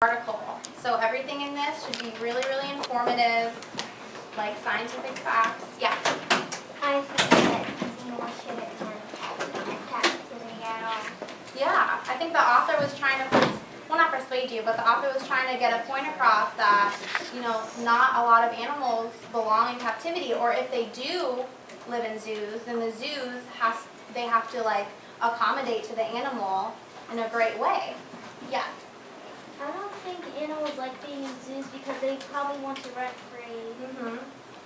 article. So everything in this should be really, really informative, like scientific facts. Yes? I think that more shouldn't attack today at all. Yeah, I think the author was trying to, well, not persuade you, but the author was trying to get a point across that, you know, not a lot of animals belong in captivity, or if they do live in zoos, then the zoos they have to like accommodate to the animal in a great way. Yeah. I don't think animals like being in zoos because they probably want to run free.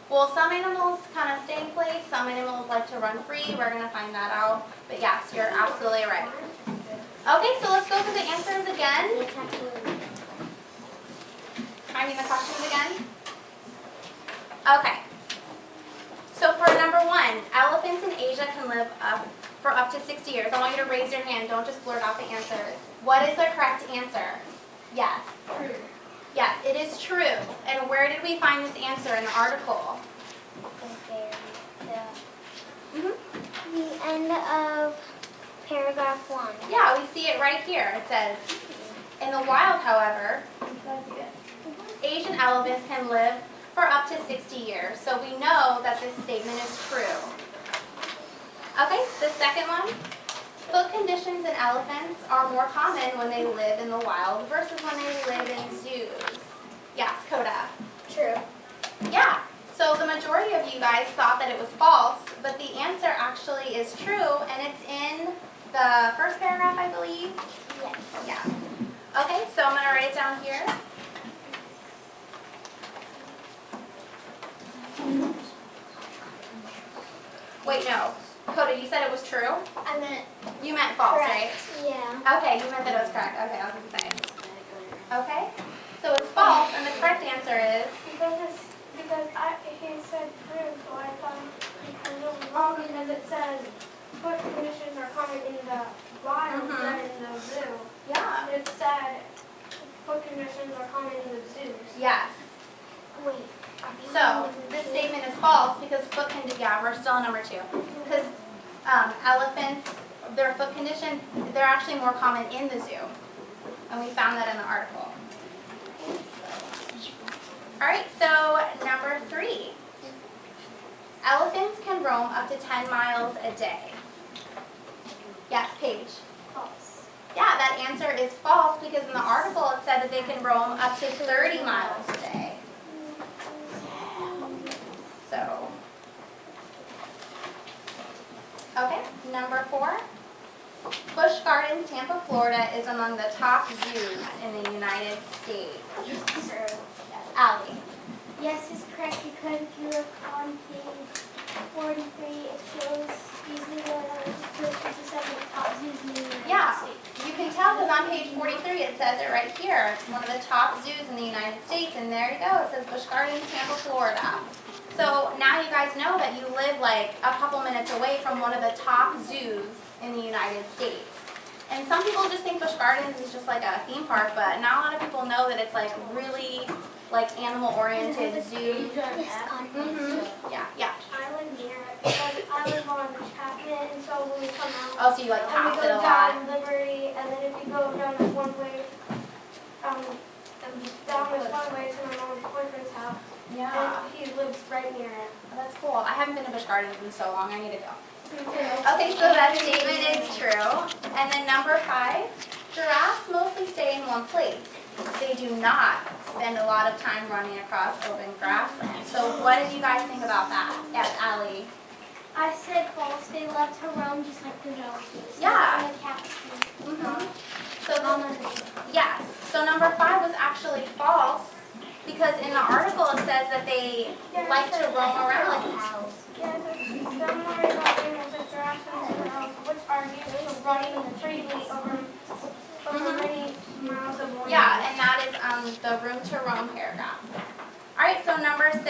Well, some animals kind of stay in place. Some animals like to run free. We're going to find that out. But yes, you're absolutely right. Okay, so let's go through the answers again. I mean the questions again. Okay. So for number 1, elephants in Asia can live for up to 60 years. I want you to raise your hand. Don't just blurt out the answers. What is the correct answer? Yes. True. Yes, it is true. And where did we find this answer in the article? The end of paragraph 1. Yeah, we see it right here. It says, in the wild, however, Asian elephants can live for up to 60 years. So we know that this statement is true. Okay, the second one. Foot conditions in elephants are more common when they live in the wild versus when they live in zoos. Yes, Coda. True. Yeah. So the majority of you guys thought that it was false, but the answer actually is true, and it's in the first paragraph, I believe. Yes. Yeah. Okay, so I'm going to write it down here. Wait, no. Coda, you said it was true? I meant You meant false, correct. right? Yeah. Okay, you meant that it was correct. Okay, I was going to say. Okay, so it's false, and the correct answer is? Because he said true, so I thought it was wrong because it says foot conditions are common in the wild, not in the zoo. Yeah. It said foot conditions are common in the zoos. Yes. Wait. So this statement is false because yeah, we're still on number 2. Because elephants, their foot condition, they're actually more common in the zoo. And we found that in the article. All right, so number 3. Elephants can roam up to 10 miles a day. Yes, Paige. False. Yeah, that answer is false because in the article it said that they can roam up to 30 miles a day. So, okay, number 4. Busch Gardens, Tampa, Florida is among the top zoos in the United States. True. Yes, Allie. Yes, is correct because if you look on page 43, it shows these are the 57 top zoos in the United Yeah, States. you can tell because on page 43 it says it right here. It's one of the top zoos in the United States, and there you go. It says Busch Gardens, Tampa, Florida. So now you guys know that you live like a couple minutes away from one of the top zoos in the United States. And some people just think Busch Gardens is just like a theme park, but not a lot of people know that it's like really like animal-oriented zoo. Yeah, yeah. I live near it because I live on Chapman, and so when we come out, Oh, so you like and we pass go it a lot? down Liberty, and then if you go down this one way, down this one way to my mom's boyfriend's house, Yeah. and he lives right near it. Oh, that's cool. I haven't been to Busch Gardens in so long. I need to go. Me too. Okay, so that statement is true. And then number 5, giraffes mostly stay in one place. They do not spend a lot of time running across open grassland. So what did you guys think about that? Yes, Allie. I said false. They love to roam just like the dolphins. Yeah. And the cats do. So yes. So number 5 was actually false because in the article it says that they like to roam around. Yeah, don't worry about animals that giraffes and squirrels, which are used to running freely over many miles of land. Yeah, and that is the room to roam paragraph. All right, so number 6.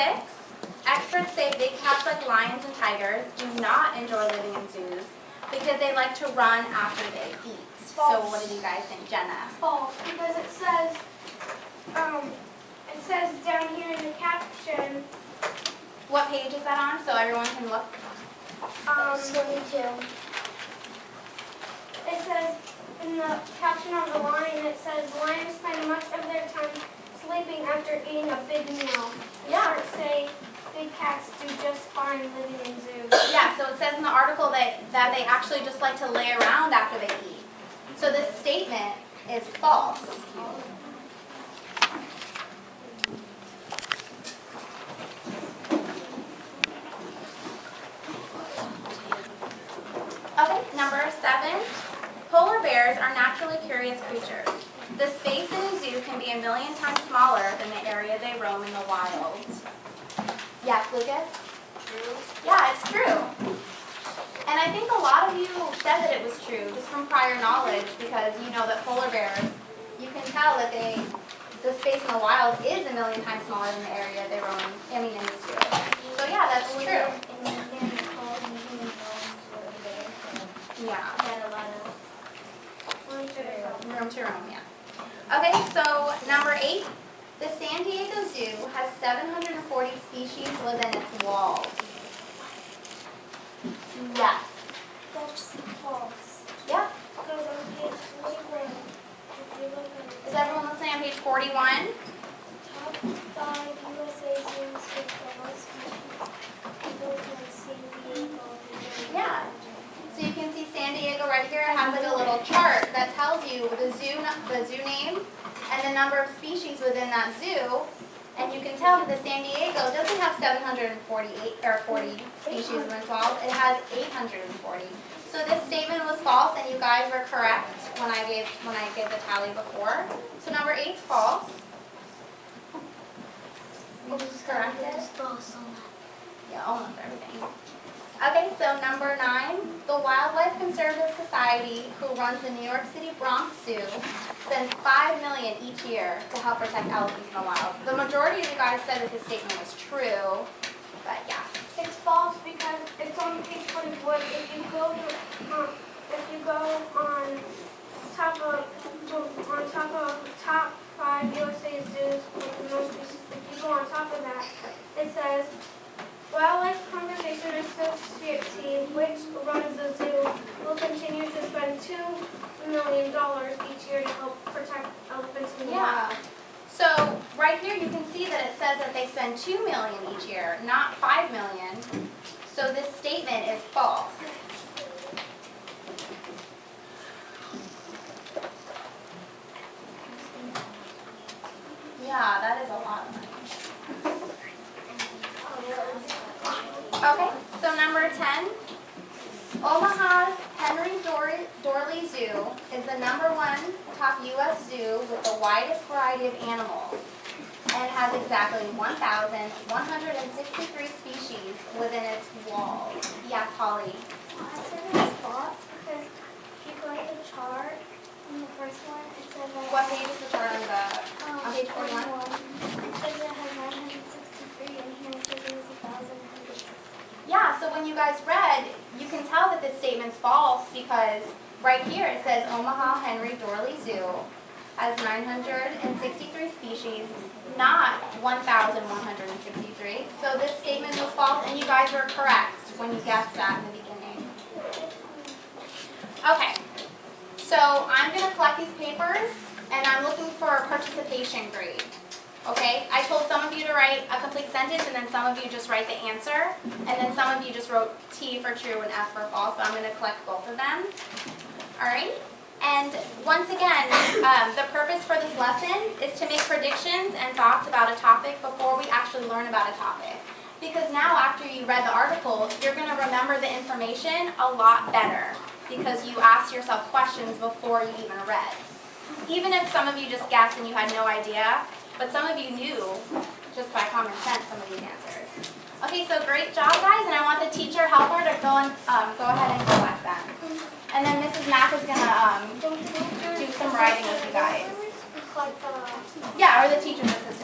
Experts say big cats like lions and tigers do not enjoy living in zoos because they like to run after they eat. So what did you guys think, Jenna? False, because it says down here in the caption, What page is that on so everyone can look? 22. it says in the caption of the lion, it says lions spend much of their you're eating a big meal. Yeah. Or say big cats do just fine living in zoos. Yeah, so it says in the article that they actually just like to lay around after they eat. So this statement is false. Okay, number 7. Polar bears are naturally curious creatures. The space in a zoo can be a million times smaller than the area they roam in the wild. Yes, Lucas? True. Yeah, it's true. And I think a lot of you said that it was true just from prior knowledge because you know that polar bears, you can tell that the space in the wild is a million times smaller than the area they roam in the zoo. So yeah, that's true. Yeah. Room to roam, yeah. Okay, so number 8. The San Diego Zoo has 740 species within its walls. Yes. That's false. Yeah. Because on page 41, if you look at Is everyone listening on page 41? top 5 USA zoos with the most species, people from San Diego. Yeah. So you can see San Diego right here. It has like a little chart that tells you the zoo name and the number of species within that zoo. And you can tell that the San Diego doesn't have 748 or 40 species in its walls. It has 840. So this statement was false, and you guys were correct when I gave the tally before. So number 8 is false. What was corrected? False on that. Yeah, almost everything. Okay, so number 9, the Wildlife Conservative Society, who runs the New York City Bronx Zoo, spends $5 million each year to help protect elephants in the wild. The majority of you guys said that this statement was true, but yeah. It's false because it's on page 41. If you go on top of top 5 USA zoos with the most species, if you go on top of that, it says Wildlife Conservation Associate team, which runs the zoo, will continue to spend $2 million each year to help protect elephants in the wild. Yeah. So right here you can see that it says that they spend $2 million each year, not $5 million. So this statement is false. Yeah, that is a lot of money. Okay, so number 10. Omaha's Henry Dorley Zoo is the #1 top U.S. zoo with the widest variety of animals and has exactly 1,163 species within its walls. Yes, Holly. I said it's false because if you go to the chart, in the first one, it says that What page is the chart on page 41? It says it has 963, and here it says it was 1,160. Yeah, so when you guys read, you can tell that this statement's false because right here it says Omaha Henry Dorley Zoo has 963 species, not 1,163. So this statement was false, and you guys were correct when you guessed that in the beginning. Okay, so I'm going to collect these papers, and I'm looking for a participation grade. Okay, I told some of you to write a complete sentence, and then some of you just write the answer, and then some of you just wrote T for true and F for false, but I'm going to collect both of them. All right, and once again, the purpose for this lesson is to make predictions and thoughts about a topic before we actually learn about a topic. Because now after you read the article, you're going to remember the information a lot better because you asked yourself questions before you even read. Even if some of you just guessed and you had no idea, but some of you knew, just by common sense, some of these answers. Okay, so great job, guys, and I want the teacher helper to go ahead and collect them. And then Mrs. Mack is going to do some writing with you guys. Yeah, or the teacher's assistant.